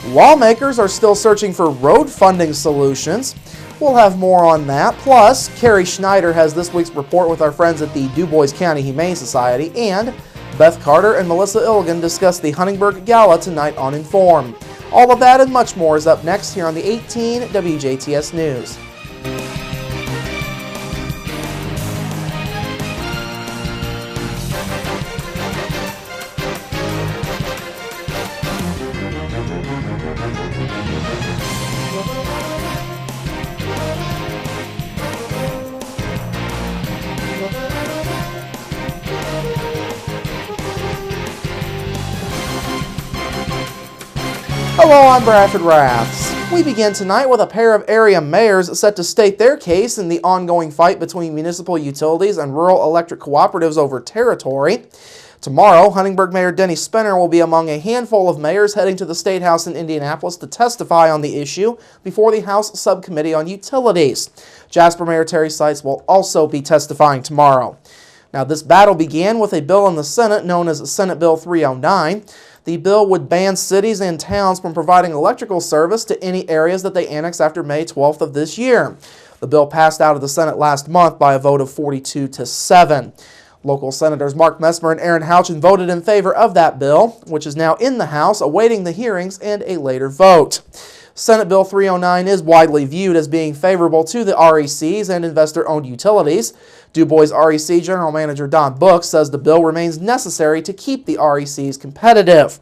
Lawmakers are still searching for road funding solutions. We'll have more on that. Plus, Carrie Schneider has this week's report with our friends at the Du Bois County Humane Society, and Beth Carter and Melissa Illigan discuss the Huntingburg Gala tonight on Inform. All of that and much more is up next here on the 18 WJTS News. Hello, I'm Bradford Raths. We begin tonight with a pair of area mayors set to state their case in the ongoing fight between municipal utilities and rural electric cooperatives over territory. Tomorrow, Huntingburg Mayor Denny Spinner will be among a handful of mayors heading to the State House in Indianapolis to testify on the issue before the House Subcommittee on Utilities. Jasper Mayor Terry Seitz will also be testifying tomorrow. Now, this battle began with a bill in the Senate known as Senate Bill 309. The bill would ban cities and towns from providing electrical service to any areas that they annex after May 12th of this year. The bill passed out of the Senate last month by a vote of 42-7. Local Senators Mark Messmer and Aaron Houchin voted in favor of that bill, which is now in the House awaiting the hearings and a later vote. Senate Bill 309 is widely viewed as being favorable to the RECs and investor-owned utilities. Du Bois REC General Manager Don Book says the bill remains necessary to keep the RECs competitive.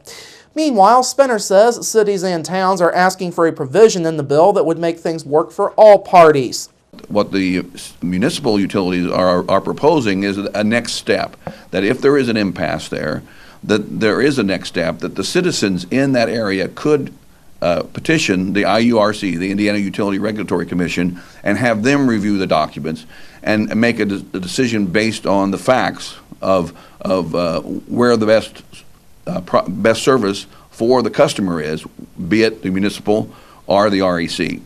Meanwhile, Spinner says cities and towns are asking for a provision in the bill that would make things work for all parties. What the municipal utilities are proposing is a next step, that if there is an impasse there, that there is a next step, that the citizens in that area could petition the IURC, the Indiana Utility Regulatory Commission, and have them review the documents and make a decision based on the facts of where the best service for the customer is, be it the municipal or the REC.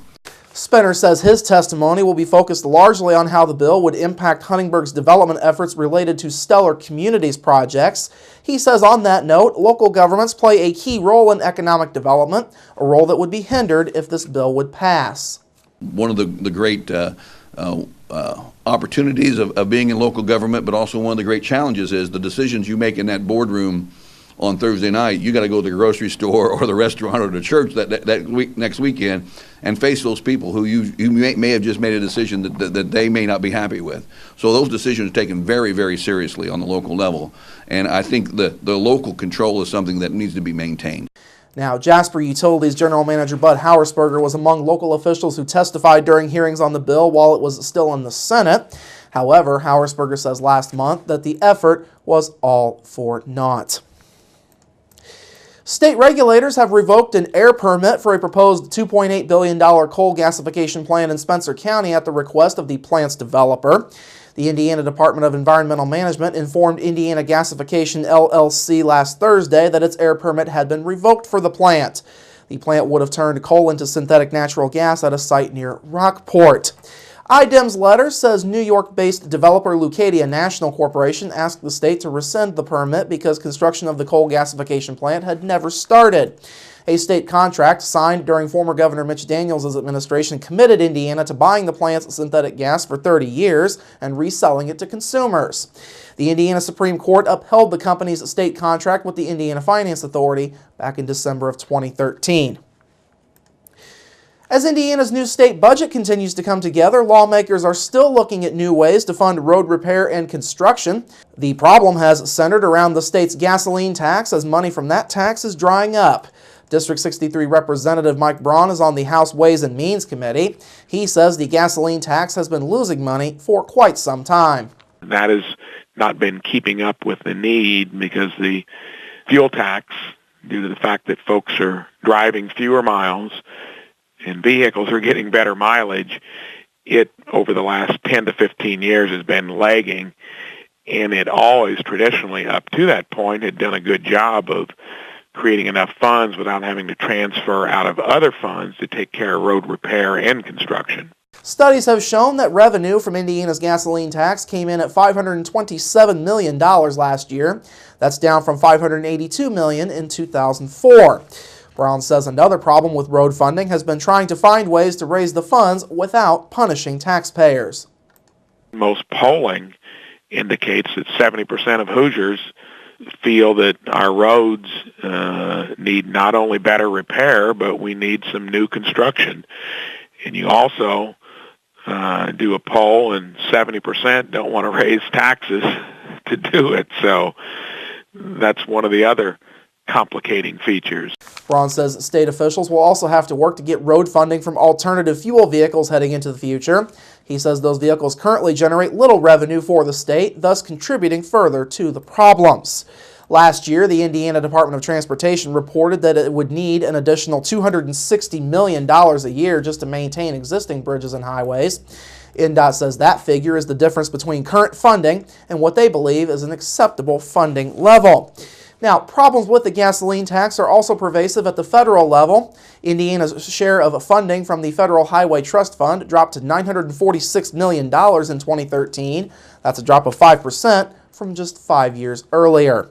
Spinner says his testimony will be focused largely on how the bill would impact Huntingburg's development efforts related to Stellar Communities projects. He says on that note, local governments play a key role in economic development, a role that would be hindered if this bill would pass. One of the great opportunities of being in local government, but also one of the great challenges is the decisions you make in that boardroom on Thursday night. You got to go to the grocery store or the restaurant or the church next weekend and face those people who you may have just made a decision that they may not be happy with. So those decisions are taken very, very seriously on the local level. And I think the local control is something that needs to be maintained. Now, Jasper Utilities General Manager Bud Hauersperger was among local officials who testified during hearings on the bill while it was still in the Senate. However, Hauersperger says last month that the effort was all for naught. State regulators have revoked an air permit for a proposed $2.8 billion coal gasification plant in Spencer County at the request of the plant's developer. The Indiana Department of Environmental Management informed Indiana Gasification LLC last Thursday that its air permit had been revoked for the plant. The plant would have turned coal into synthetic natural gas at a site near Rockport. IDEM's letter says New York-based developer Leucadia National Corporation asked the state to rescind the permit because construction of the coal gasification plant had never started. A state contract signed during former Governor Mitch Daniels' administration committed Indiana to buying the plant's synthetic gas for 30 years and reselling it to consumers. The Indiana Supreme Court upheld the company's state contract with the Indiana Finance Authority back in December of 2013. As Indiana's new state budget continues to come together, lawmakers are still looking at new ways to fund road repair and construction. The problem has centered around the state's gasoline tax, as money from that tax is drying up. District 63 Representative Mike Braun is on the House Ways and Means Committee. He says the gasoline tax has been losing money for quite some time. That has not been keeping up with the need because the fuel tax, due to the fact that folks are driving fewer miles and vehicles are getting better mileage, it over the last 10 to 15 years has been lagging, and it always traditionally up to that point had done a good job of creating enough funds without having to transfer out of other funds to take care of road repair and construction. Studies have shown that revenue from Indiana's gasoline tax came in at $527 million last year. That's down from $582 million in 2004. Brown says another problem with road funding has been trying to find ways to raise the funds without punishing taxpayers. Most polling indicates that 70% of Hoosiers feel that our roads need not only better repair, but we need some new construction. And you also do a poll, and 70% don't want to raise taxes to do it. So that's one of the other complicating features. Braun says state officials will also have to work to get road funding from alternative fuel vehicles heading into the future. He says those vehicles currently generate little revenue for the state, thus contributing further to the problems. Last year, the Indiana Department of Transportation reported that it would need an additional $260 million a year just to maintain existing bridges and highways. INDOT says that figure is the difference between current funding and what they believe is an acceptable funding level. Now, problems with the gasoline tax are also pervasive at the federal level. Indiana's share of funding from the Federal Highway Trust Fund dropped to $946 million in 2013. That's a drop of 5% from just 5 years earlier.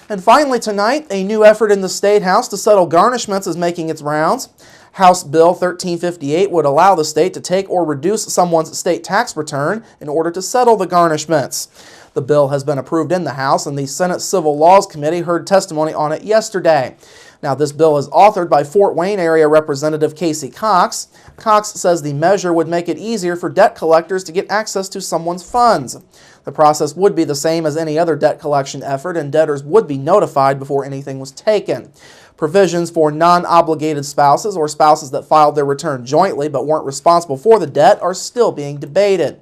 And finally tonight, a new effort in the State House to settle garnishments is making its rounds. House Bill 1358 would allow the state to take or reduce someone's state tax return in order to settle the garnishments. The bill has been approved in the House, and the Senate Civil Laws Committee heard testimony on it yesterday. Now, this bill is authored by Fort Wayne area Representative Casey Cox. Cox says the measure would make it easier for debt collectors to get access to someone's funds. The process would be the same as any other debt collection effort, and debtors would be notified before anything was taken. Provisions for non-obligated spouses or spouses that filed their return jointly but weren't responsible for the debt are still being debated.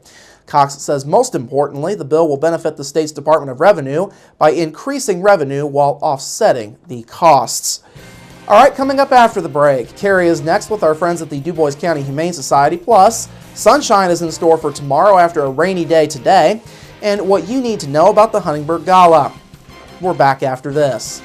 Cox says most importantly, the bill will benefit the state's Department of Revenue by increasing revenue while offsetting the costs. All right, coming up after the break, Carrie is next with our friends at the Dubois County Humane Society. Plus, sunshine is in store for tomorrow after a rainy day today, and what you need to know about the Huntingburg Gala. We're back after this.